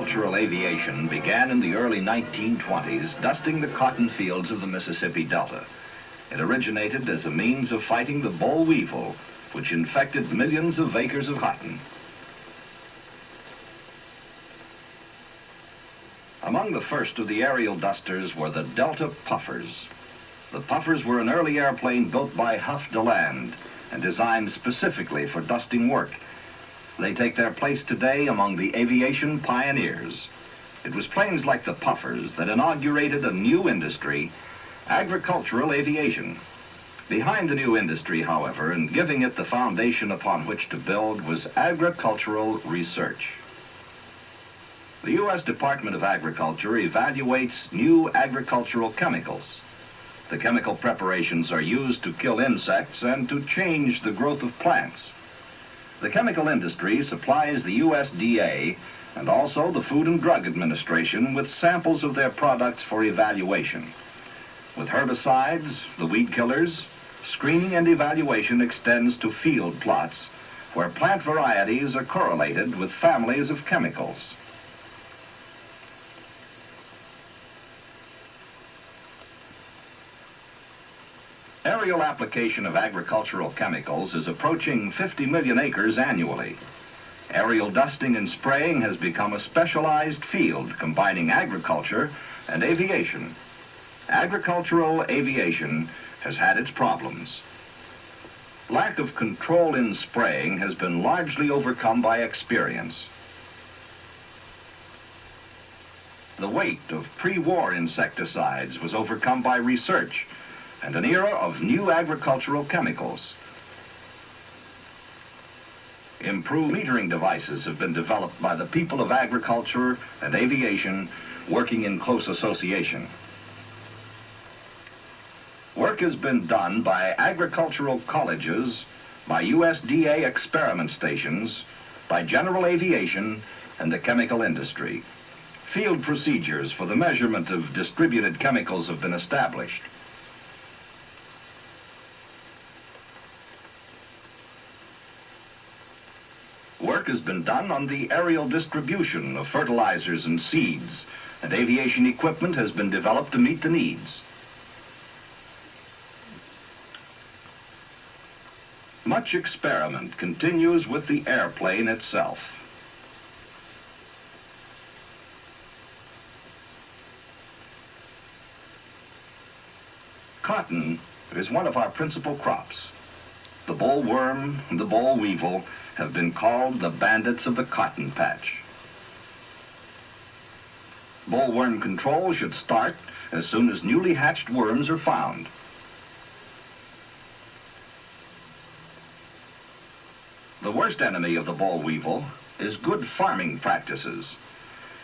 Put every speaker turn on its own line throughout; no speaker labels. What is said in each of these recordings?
Agricultural aviation began in the early 1920s, dusting the cotton fields of the Mississippi Delta. It originated as a means of fighting the boll weevil, which infected millions of acres of cotton. Among the first of the aerial dusters were the Delta Puffers. The Puffers were an early airplane built by Huff DeLand and designed specifically for dusting work. They take their place today among the aviation pioneers. It was planes like the Puffers that inaugurated a new industry, agricultural aviation. Behind the new industry, however, and giving it the foundation upon which to build, was agricultural research. The U.S. Department of Agriculture evaluates new agricultural chemicals. The chemical preparations are used to kill insects and to change the growth of plants. The chemical industry supplies the USDA and also the Food and Drug Administration with samples of their products for evaluation. With herbicides, the weed killers, screening and evaluation extends to field plots where plant varieties are correlated with families of chemicals. Aerial application of agricultural chemicals is approaching 50 million acres annually. Aerial dusting and spraying has become a specialized field combining agriculture and aviation. Agricultural aviation has had its problems. Lack of control in spraying has been largely overcome by experience. The weight of pre-war insecticides was overcome by research and an era of new agricultural chemicals. Improved metering devices have been developed by the people of agriculture and aviation working in close association. Work has been done by agricultural colleges, by USDA experiment stations, by general aviation, and the chemical industry. Field procedures for the measurement of distributed chemicals have been established. Work has been done on the aerial distribution of fertilizers and seeds, and aviation equipment has been developed to meet the needs. Much experiment continues with the airplane itself. Cotton is one of our principal crops. The bollworm and the boll weevil have been called the bandits of the cotton patch. Bollworm control should start as soon as newly hatched worms are found. The worst enemy of the boll weevil is good farming practices.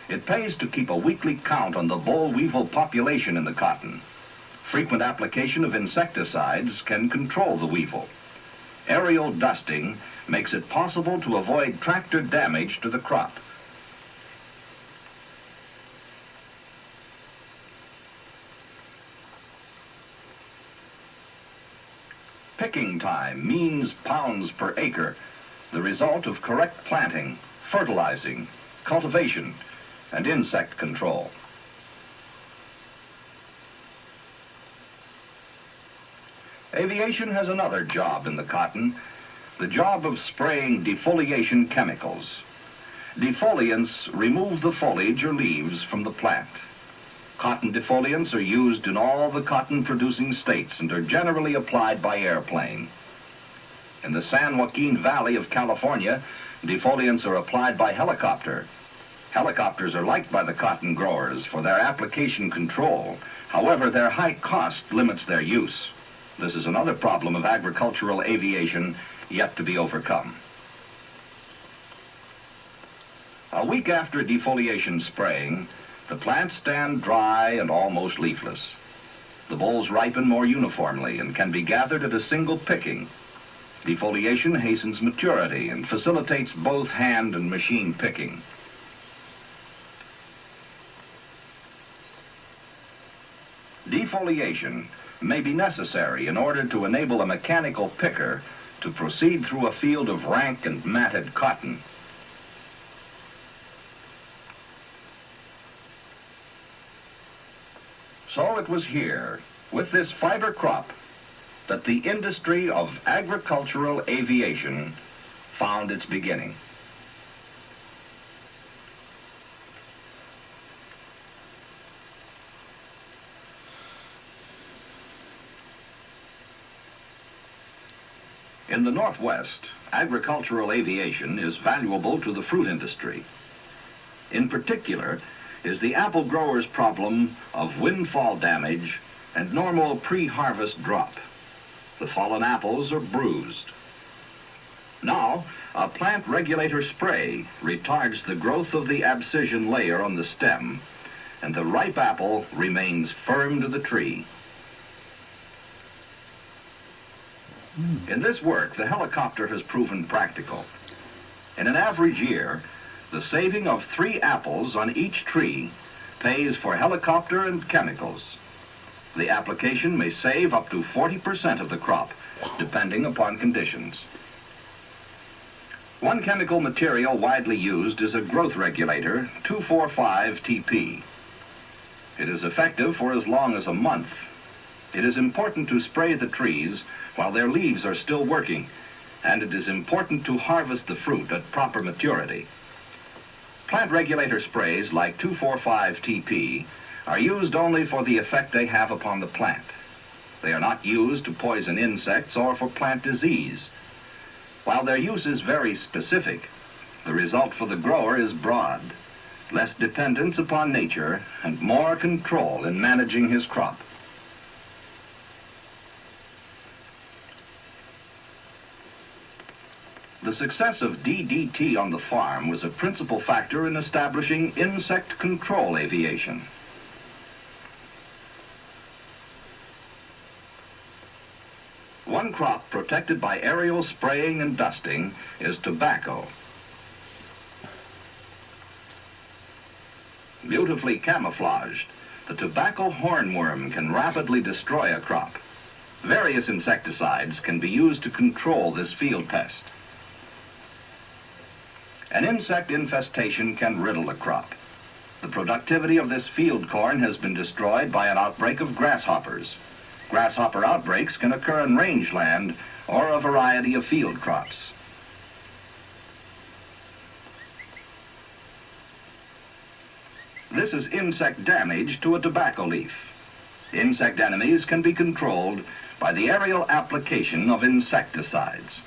It pays to keep a weekly count on the boll weevil population in the cotton. Frequent application of insecticides can control the weevil. Aerial dusting makes it possible to avoid tractor damage to the crop. Picking time means pounds per acre, the result of correct planting, fertilizing, cultivation, and insect control. Aviation has another job in the cotton, the job of spraying defoliation chemicals. Defoliants remove the foliage or leaves from the plant. Cotton defoliants are used in all the cotton-producing states and are generally applied by airplane. In the San Joaquin Valley of California, defoliants are applied by helicopter. Helicopters are liked by the cotton growers for their application control. However, their high cost limits their use. This is another problem of agricultural aviation yet to be overcome. A week after defoliation spraying, the plants stand dry and almost leafless. The bolls ripen more uniformly and can be gathered at a single picking. Defoliation hastens maturity and facilitates both hand and machine picking. Defoliation may be necessary in order to enable a mechanical picker to proceed through a field of rank and matted cotton. So it was here, with this fiber crop, that the industry of agricultural aviation found its beginning. In the Northwest, agricultural aviation is valuable to the fruit industry. In particular, is the apple grower's problem of windfall damage and normal pre-harvest drop. The fallen apples are bruised. Now, a plant regulator spray retards the growth of the abscission layer on the stem, and the ripe apple remains firm to the tree. In this work, the helicopter has proven practical. In an average year, the saving of 3 apples on each tree pays for helicopter and chemicals. The application may save up to 40% of the crop, depending upon conditions. One chemical material widely used is a growth regulator, 2,4,5-TP. It is effective for as long as a month. It is important to spray the trees while their leaves are still working, and it is important to harvest the fruit at proper maturity. Plant regulator sprays like 2,4,5-TP are used only for the effect they have upon the plant. They are not used to poison insects or for plant disease. While their use is very specific, the result for the grower is broad, less dependence upon nature and more control in managing his crop. The success of DDT on the farm was a principal factor in establishing insect control aviation. One crop protected by aerial spraying and dusting is tobacco. Beautifully camouflaged, the tobacco hornworm can rapidly destroy a crop. Various insecticides can be used to control this field pest. An insect infestation can riddle the crop. The productivity of this field corn has been destroyed by an outbreak of grasshoppers. Grasshopper outbreaks can occur in rangeland or a variety of field crops. This is insect damage to a tobacco leaf. Insect enemies can be controlled by the aerial application of insecticides.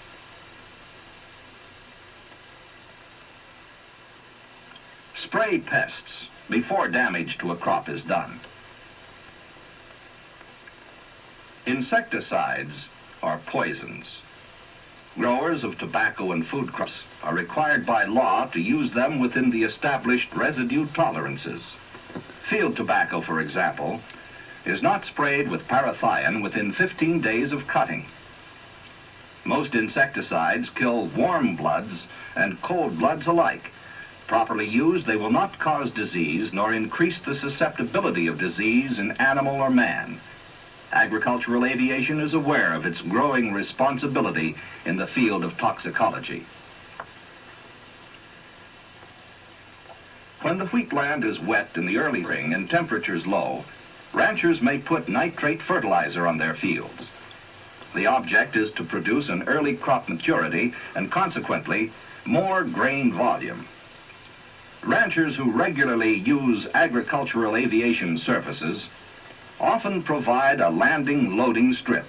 Spray pests before damage to a crop is done. Insecticides are poisons. Growers of tobacco and food crops are required by law to use them within the established residue tolerances. Field tobacco, for example, is not sprayed with parathion within 15 days of cutting. Most insecticides kill warm bloods and cold bloods alike. Properly used, they will not cause disease nor increase the susceptibility of disease in animal or man. Agricultural aviation is aware of its growing responsibility in the field of toxicology. When the wheatland is wet in the early spring and temperatures low, ranchers may put nitrate fertilizer on their fields. The object is to produce an early crop maturity and consequently more grain volume. Ranchers who regularly use agricultural aviation services often provide a landing loading strip.